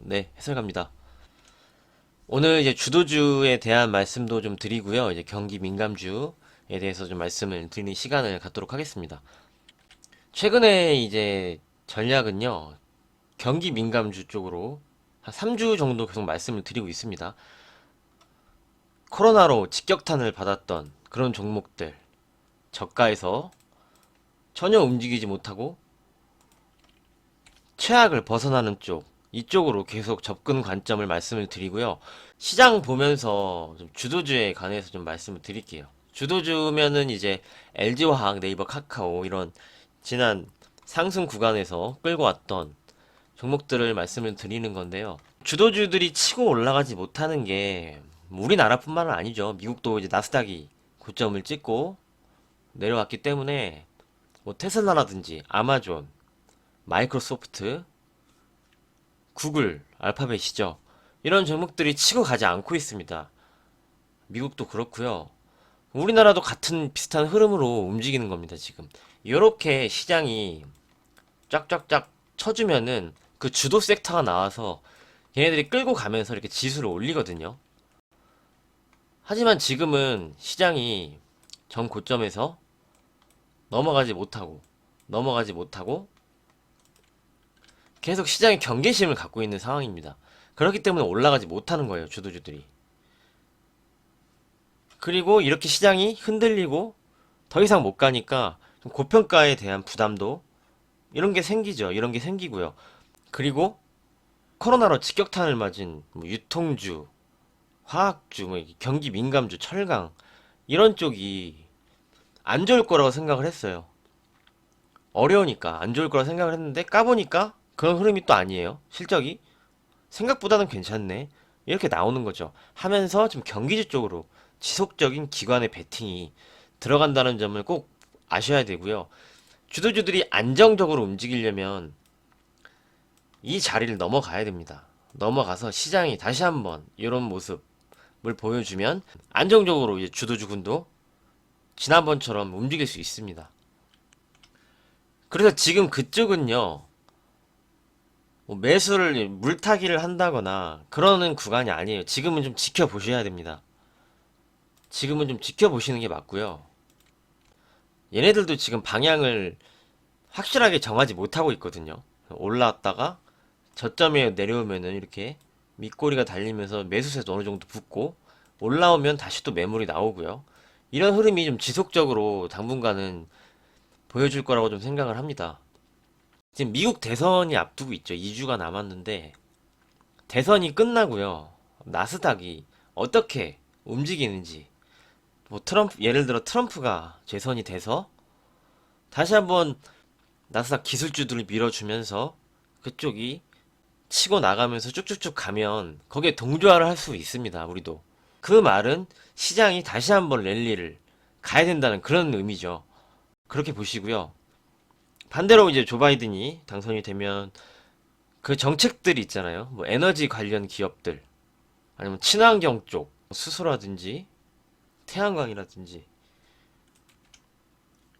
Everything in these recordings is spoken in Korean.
네, 해설갑니다. 오늘 이제 주도주에 대한 말씀도 좀 드리고요. 이제 경기 민감주에 대해서 좀 말씀을 드리는 시간을 갖도록 하겠습니다. 최근에 이제 전략은요, 경기 민감주 쪽으로 한 3주 정도 계속 말씀을 드리고 있습니다. 코로나로 직격탄을 받았던 그런 종목들, 저가에서 전혀 움직이지 못하고 최악을 벗어나는 쪽, 이쪽으로 계속 접근 관점을 말씀을 드리고요. 시장 보면서 좀 주도주에 관해서 좀 말씀을 드릴게요. 주도주면은 이제 LG화학, 네이버, 카카오 이런 지난 상승 구간에서 끌고 왔던 종목들을 말씀을 드리는 건데요. 주도주들이 치고 올라가지 못하는 게 우리나라뿐만은 아니죠. 미국도 이제 나스닥이 고점을 찍고 내려왔기 때문에 뭐 테슬라라든지 아마존, 마이크로소프트, 구글, 알파벳이죠. 이런 종목들이 치고 가지 않고 있습니다. 미국도 그렇고요. 우리나라도 같은 비슷한 흐름으로 움직이는 겁니다, 지금. 이렇게 시장이 쫙쫙쫙 쳐주면은 그 주도 섹터가 나와서 걔네들이 끌고 가면서 이렇게 지수를 올리거든요. 하지만 지금은 시장이 전 고점에서 넘어가지 못하고 넘어가지 못하고 계속 시장의 경계심을 갖고 있는 상황입니다. 그렇기 때문에 올라가지 못하는 거예요, 주도주들이. 그리고 이렇게 시장이 흔들리고 더 이상 못 가니까 좀 고평가에 대한 부담도 이런 게 생기죠. 이런 게 생기고요. 그리고 코로나로 직격탄을 맞은 뭐 유통주, 화학주, 뭐 경기 민감주, 철강 이런 쪽이 안 좋을 거라고 생각을 했어요. 어려우니까 안 좋을 거라고 생각을 했는데 까보니까 그런 흐름이 또 아니에요. 실적이 생각보다는 괜찮네. 이렇게 나오는 거죠. 하면서 좀 경기주 쪽으로 지속적인 기관의 베팅이 들어간다는 점을 꼭 아셔야 되고요. 주도주들이 안정적으로 움직이려면 이 자리를 넘어가야 됩니다. 넘어가서 시장이 다시 한번 이런 모습을 보여주면 안정적으로 이제 주도주군도 지난번처럼 움직일 수 있습니다. 그래서 지금 그쪽은요, 뭐 매수를 물타기를 한다거나 그러는 구간이 아니에요. 지금은 좀 지켜보셔야 됩니다. 지금은 좀 지켜보시는 게 맞고요. 얘네들도 지금 방향을 확실하게 정하지 못하고 있거든요. 올라왔다가 저점에 내려오면은 이렇게 밑꼬리가 달리면서 매수세도 어느 정도 붙고 올라오면 다시 또 매물이 나오고요. 이런 흐름이 좀 지속적으로 당분간은 보여줄 거라고 좀 생각을 합니다. 지금 미국 대선이 앞두고 있죠. 2주가 남았는데 대선이 끝나고요. 나스닥이 어떻게 움직이는지 뭐 예를 들어 트럼프가 재선이 돼서 다시 한번 나스닥 기술주들을 밀어주면서 그쪽이 치고 나가면서 쭉쭉쭉 가면 거기에 동조화를 할 수 있습니다. 우리도. 그 말은 시장이 다시 한번 랠리를 가야 된다는 그런 의미죠. 그렇게 보시고요. 반대로 이제 조 바이든이 당선이 되면 그 정책들이 있잖아요. 뭐 에너지 관련 기업들 아니면 친환경 쪽 수소라든지 태양광이라든지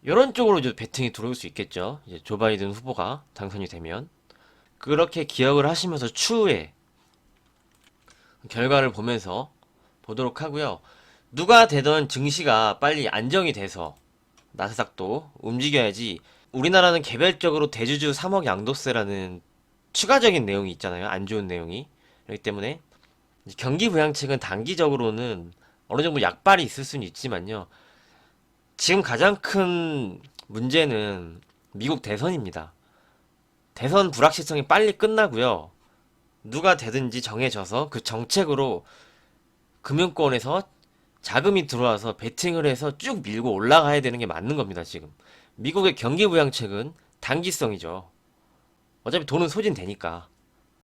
이런 쪽으로 이제 베팅이 들어올 수 있겠죠. 이제 조 바이든 후보가 당선이 되면 그렇게 기억을 하시면서 추후에 결과를 보면서 보도록 하고요. 누가 되던 증시가 빨리 안정이 돼서 나스닥도 움직여야지. 우리나라는 개별적으로 대주주 3억 양도세라는 추가적인 내용이 있잖아요. 안 좋은 내용이. 그렇기 때문에 경기 부양책은 단기적으로는 어느 정도 약발이 있을 수는 있지만요. 지금 가장 큰 문제는 미국 대선입니다. 대선 불확실성이 빨리 끝나고요. 누가 되든지 정해져서 그 정책으로 금융권에서 자금이 들어와서 베팅을 해서 쭉 밀고 올라가야 되는 게 맞는 겁니다, 지금. 미국의 경기 부양책은 단기성이죠. 어차피 돈은 소진되니까.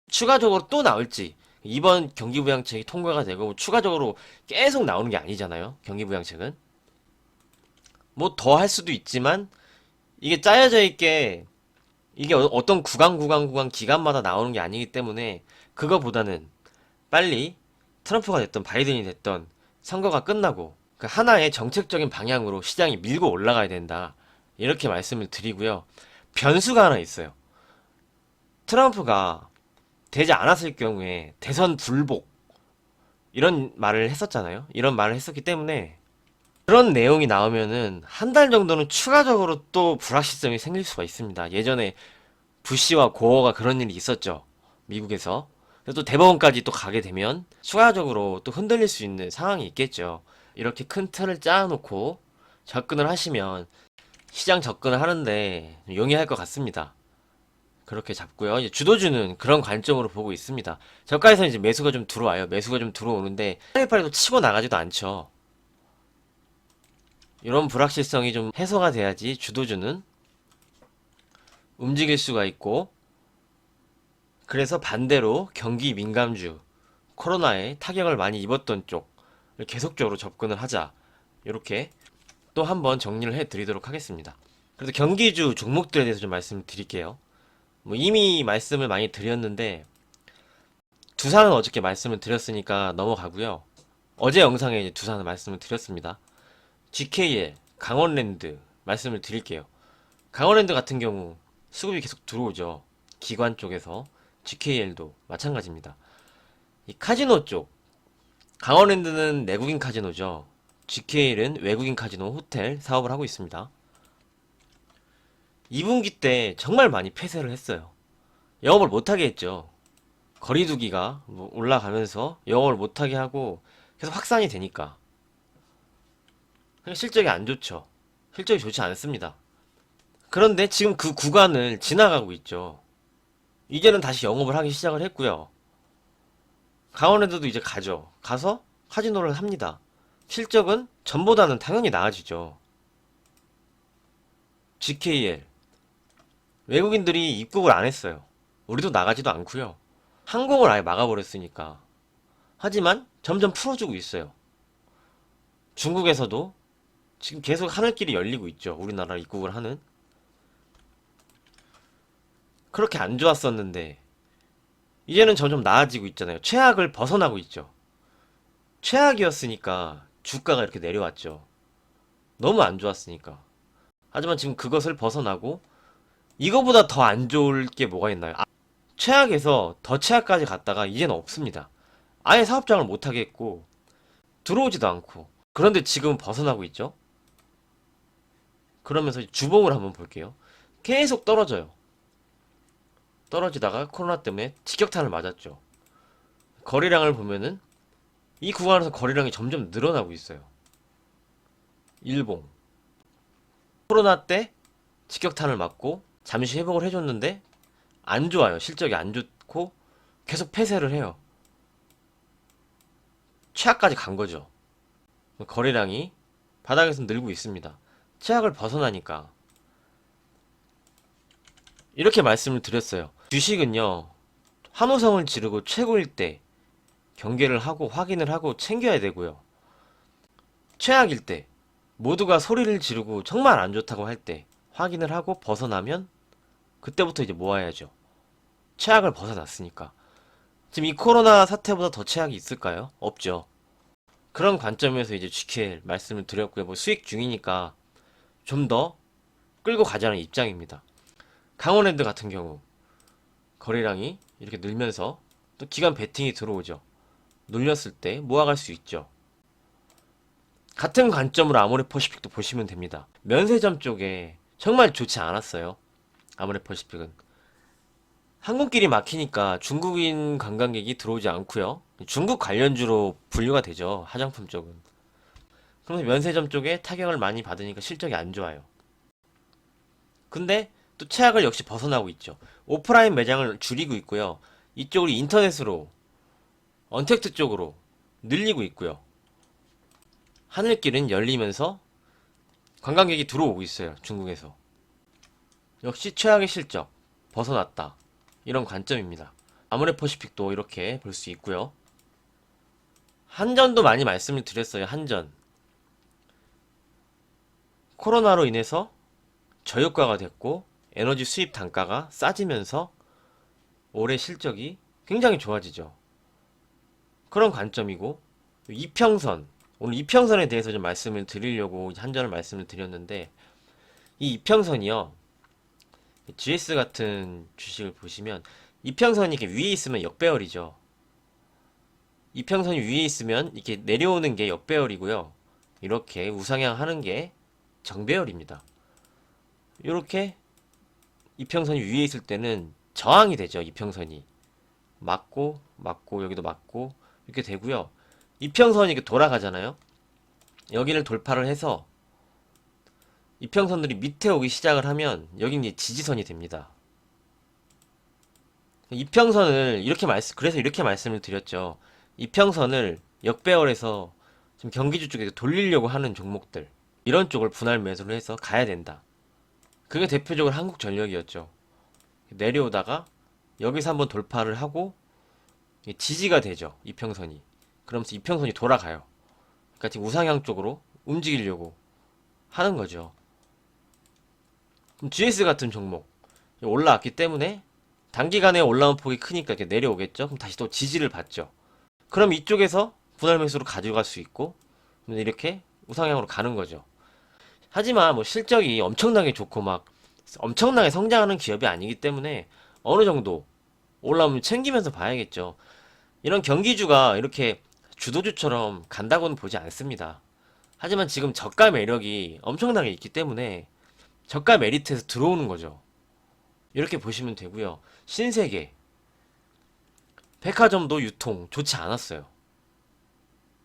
추가적으로 또 나올지, 이번 경기 부양책이 통과가 되고 추가적으로 계속 나오는 게 아니잖아요, 경기 부양책은. 뭐 더 할 수도 있지만, 이게 짜여져 있게, 이게 어떤 구간 기간마다 나오는 게 아니기 때문에, 그거보다는 빨리 트럼프가 됐던 바이든이 됐던 선거가 끝나고 그 하나의 정책적인 방향으로 시장이 밀고 올라가야 된다. 이렇게 말씀을 드리고요. 변수가 하나 있어요. 트럼프가 되지 않았을 경우에 대선 불복 이런 말을 했었잖아요. 이런 말을 했었기 때문에 그런 내용이 나오면은 한 달 정도는 추가적으로 또 불확실성이 생길 수가 있습니다. 예전에 부시와 고어가 그런 일이 있었죠. 미국에서. 그래서 또 대법원까지 또 가게 되면 추가적으로 또 흔들릴 수 있는 상황이 있겠죠. 이렇게 큰 틀을 짜놓고 접근을 하시면 시장 접근을 하는데 용이할 것 같습니다. 그렇게 잡고요. 이제 주도주는 그런 관점으로 보고 있습니다. 저가에서 이제 매수가 좀 들어와요. 매수가 좀 들어오는데 818도 치고 나가지도 않죠. 이런 불확실성이 좀 해소가 돼야지 주도주는 움직일 수가 있고, 그래서 반대로 경기 민감주, 코로나에 타격을 많이 입었던 쪽을 계속적으로 접근을 하자. 이렇게 또 한번 정리를 해 드리도록 하겠습니다. 그래서 경기주 종목들에 대해서 좀 말씀을 드릴게요. 뭐 이미 말씀을 많이 드렸는데 두산은 어저께 말씀을 드렸으니까 넘어가고요. 어제 영상에 이제 두산을 말씀을 드렸습니다. GKL, 강원랜드 말씀을 드릴게요. 강원랜드 같은 경우 수급이 계속 들어오죠. 기관 쪽에서. GKL도 마찬가지입니다. 이 카지노 쪽, 강원랜드는 내국인 카지노죠. GKL은 외국인 카지노 호텔 사업을 하고 있습니다. 2분기 때 정말 많이 폐쇄를 했어요. 영업을 못하게 했죠. 거리두기가 뭐 올라가면서 영업을 못하게 하고 계속 확산이 되니까. 그러니까 실적이 안 좋죠. 실적이 좋지 않습니다. 그런데 지금 그 구간을 지나가고 있죠. 이제는 다시 영업을 하기 시작을 했고요. 강원랜드도 이제 가죠. 가서 카지노를 합니다. 실적은 전보다는 당연히 나아지죠. GKL 외국인들이 입국을 안 했어요. 우리도 나가지도 않고요. 항공을 아예 막아버렸으니까. 하지만 점점 풀어주고 있어요. 중국에서도 지금 계속 하늘길이 열리고 있죠. 우리나라 입국을 하는. 그렇게 안 좋았었는데 이제는 점점 나아지고 있잖아요. 최악을 벗어나고 있죠. 최악이었으니까 주가가 이렇게 내려왔죠. 너무 안 좋았으니까. 하지만 지금 그것을 벗어나고 이거보다 더 안 좋을 게 뭐가 있나요? 최악에서 더 최악까지 갔다가 이제는 없습니다. 아예 사업장을 못 하겠고 들어오지도 않고. 그런데 지금은 벗어나고 있죠. 그러면서 주봉을 한번 볼게요. 계속 떨어져요. 떨어지다가 코로나 때문에 직격탄을 맞았죠. 거래량을 보면은 이 구간에서 거래량이 점점 늘어나고 있어요. 일봉. 코로나 때 직격탄을 맞고 잠시 회복을 해줬는데 안 좋아요. 실적이 안 좋고 계속 폐쇄를 해요. 최악까지 간 거죠. 거래량이 바닥에서 늘고 있습니다. 최악을 벗어나니까. 이렇게 말씀을 드렸어요. 주식은요, 환호성을 지르고 최고일 때 경계를 하고 확인을 하고 챙겨야 되고요. 최악일 때 모두가 소리를 지르고 정말 안 좋다고 할 때 확인을 하고 벗어나면 그때부터 이제 모아야죠. 최악을 벗어났으니까. 지금 이 코로나 사태보다 더 최악이 있을까요? 없죠. 그런 관점에서 이제 GKL 말씀을 드렸고요. 뭐 수익 중이니까 좀 더 끌고 가자는 입장입니다. 강원랜드 같은 경우 거래량이 이렇게 늘면서 또 기관 베팅이 들어오죠. 눌렸을 때 모아갈 수 있죠. 같은 관점으로 아모레퍼시픽도 보시면 됩니다. 면세점 쪽에 정말 좋지 않았어요. 아모레퍼시픽은. 항공길이 막히니까 중국인 관광객이 들어오지 않고요. 중국 관련주로 분류가 되죠. 화장품 쪽은. 그러면서 면세점 쪽에 타격을 많이 받으니까 실적이 안 좋아요. 근데 또 최악을 역시 벗어나고 있죠. 오프라인 매장을 줄이고 있고요. 이쪽으로 인터넷으로 언택트 쪽으로 늘리고 있고요. 하늘길은 열리면서 관광객이 들어오고 있어요. 중국에서. 역시 최악의 실적 벗어났다. 이런 관점입니다. 아모레퍼시픽도 이렇게 볼 수 있고요. 한전도 많이 말씀을 드렸어요. 한전. 코로나로 인해서 저효과가 됐고 에너지 수입 단가가 싸지면서 올해 실적이 굉장히 좋아지죠. 그런 관점이고 이평선, 오늘 이평선에 대해서 좀 말씀을 드리려고 한전을 말씀을 드렸는데 이 이평선이요. GS 같은 주식을 보시면 이평선이 이렇게 위에 있으면 역배열이죠. 이평선이 위에 있으면 이렇게 내려오는 게 역배열이고요. 이렇게 우상향 하는 게 정배열입니다. 이렇게 이평선이 위에 있을 때는 저항이 되죠. 이평선이 맞고 맞고 여기도 맞고 이렇게 되고요. 이평선이 이렇게 돌아가잖아요. 여기를 돌파를 해서 이평선들이 밑에 오기 시작을 하면 여기 이제 지지선이 됩니다. 이평선을 그래서 이렇게 말씀을 드렸죠. 이평선을 역배열에서 지금 경기주 쪽에 돌리려고 하는 종목들, 이런 쪽을 분할 매수를 해서 가야 된다. 그게 대표적으로 한국전력이었죠. 내려오다가 여기서 한번 돌파를 하고 지지가 되죠. 이평선이. 그러면서 이평선이 돌아가요. 그러니까 지금 우상향 쪽으로 움직이려고 하는 거죠. 그럼 GS 같은 종목 올라왔기 때문에 단기간에 올라온 폭이 크니까 이렇게 내려오겠죠. 그럼 다시 또 지지를 받죠. 그럼 이쪽에서 분할 매수로 가져갈 수 있고 이렇게 우상향으로 가는 거죠. 하지만 뭐 실적이 엄청나게 좋고 막 엄청나게 성장하는 기업이 아니기 때문에 어느 정도 올라오면 챙기면서 봐야겠죠. 이런 경기주가 이렇게 주도주처럼 간다고는 보지 않습니다. 하지만 지금 저가 매력이 엄청나게 있기 때문에 저가 메리트에서 들어오는 거죠. 이렇게 보시면 되고요. 신세계, 백화점도 유통 좋지 않았어요.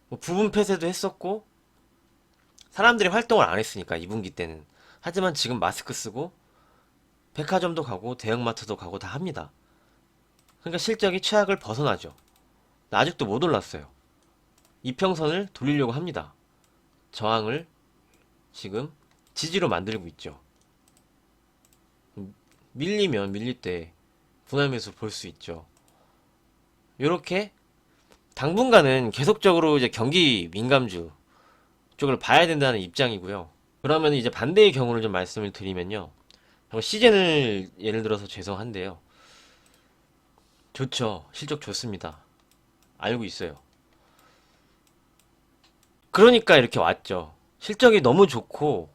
뭐 부분 폐쇄도 했었고 사람들이 활동을 안 했으니까 2분기 때는. 하지만 지금 마스크 쓰고 백화점도 가고 대형마트도 가고 다 합니다. 그러니까 실적이 최악을 벗어나죠. 아직도 못 올랐어요. 이평선을 돌리려고 합니다. 저항을 지금 지지로 만들고 있죠. 밀리면 밀릴 때 분할 매수 볼 수 있죠. 이렇게 당분간은 계속적으로 이제 경기 민감주 쪽을 봐야 된다는 입장이고요. 그러면 이제 반대의 경우를 좀 말씀을 드리면요. 시젠을 예를 들어서 죄송한데요. 좋죠. 실적 좋습니다. 알고 있어요. 그러니까 이렇게 왔죠. 실적이 너무 좋고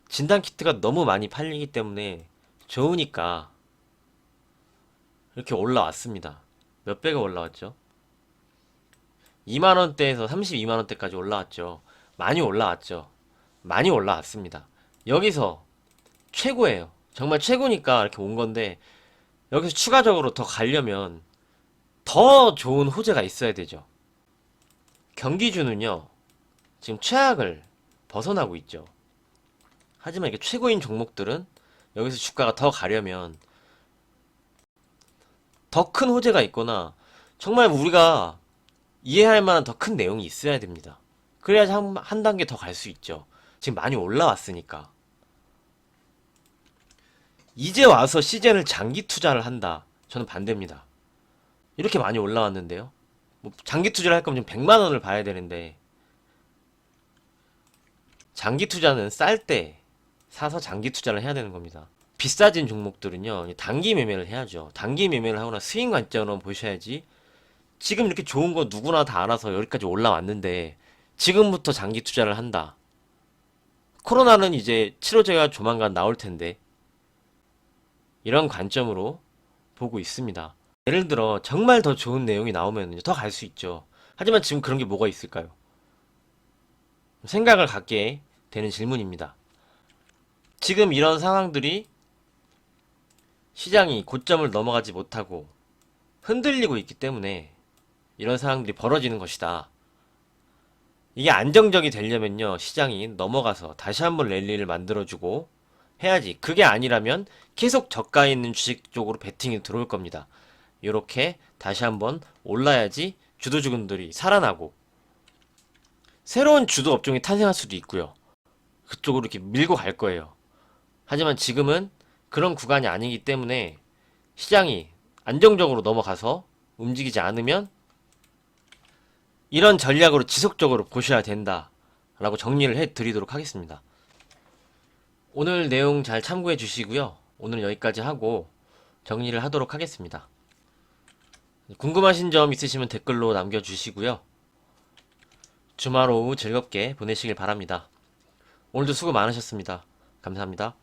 진단키트가 너무 많이 팔리기 때문에 좋으니까 이렇게 올라왔습니다. 몇 배가 올라왔죠? 2만원대에서 32만원대까지 올라왔죠. 많이 올라왔죠. 많이 올라왔습니다. 여기서 최고예요. 정말 최고니까 이렇게 온 건데 여기서 추가적으로 더 가려면 더 좋은 호재가 있어야 되죠. 경기주는요, 지금 최악을 벗어나고 있죠. 하지만 이게 최고인 종목들은 여기서 주가가 더 가려면 더 큰 호재가 있거나 정말 우리가 이해할 만한 더 큰 내용이 있어야 됩니다. 그래야지 한 단계 더 갈 수 있죠. 지금 많이 올라왔으니까. 이제 와서 시젠을 장기 투자를 한다. 저는 반대입니다. 이렇게 많이 올라왔는데요. 뭐 장기 투자를 할 거면 100만 원을 봐야 되는데 장기 투자는 쌀 때 사서 장기 투자를 해야 되는 겁니다. 비싸진 종목들은요, 단기 매매를 해야죠. 단기 매매를 하거나 스윙 관점으로 보셔야지. 지금 이렇게 좋은 거 누구나 다 알아서 여기까지 올라왔는데 지금부터 장기 투자를 한다. 코로나는 이제 치료제가 조만간 나올 텐데 이런 관점으로 보고 있습니다. 예를 들어 정말 더 좋은 내용이 나오면 더 갈 수 있죠. 하지만 지금 그런 게 뭐가 있을까요? 생각을 갖게 되는 질문입니다. 지금 이런 상황들이 시장이 고점을 넘어가지 못하고 흔들리고 있기 때문에 이런 상황들이 벌어지는 것이다. 이게 안정적이 되려면요, 시장이 넘어가서 다시 한번 랠리를 만들어주고 해야지. 그게 아니라면 계속 저가에 있는 주식 쪽으로 베팅이 들어올 겁니다. 이렇게 다시 한번 올라야지 주도주군들이 살아나고 새로운 주도 업종이 탄생할 수도 있고요. 그쪽으로 이렇게 밀고 갈 거예요. 하지만 지금은 그런 구간이 아니기 때문에 시장이 안정적으로 넘어가서 움직이지 않으면 이런 전략으로 지속적으로 보셔야 된다 라고 정리를 해 드리도록 하겠습니다. 오늘 내용 잘 참고해 주시고요. 오늘 여기까지 하고 정리를 하도록 하겠습니다. 궁금하신 점 있으시면 댓글로 남겨주시고요. 주말 오후 즐겁게 보내시길 바랍니다. 오늘도 수고 많으셨습니다. 감사합니다.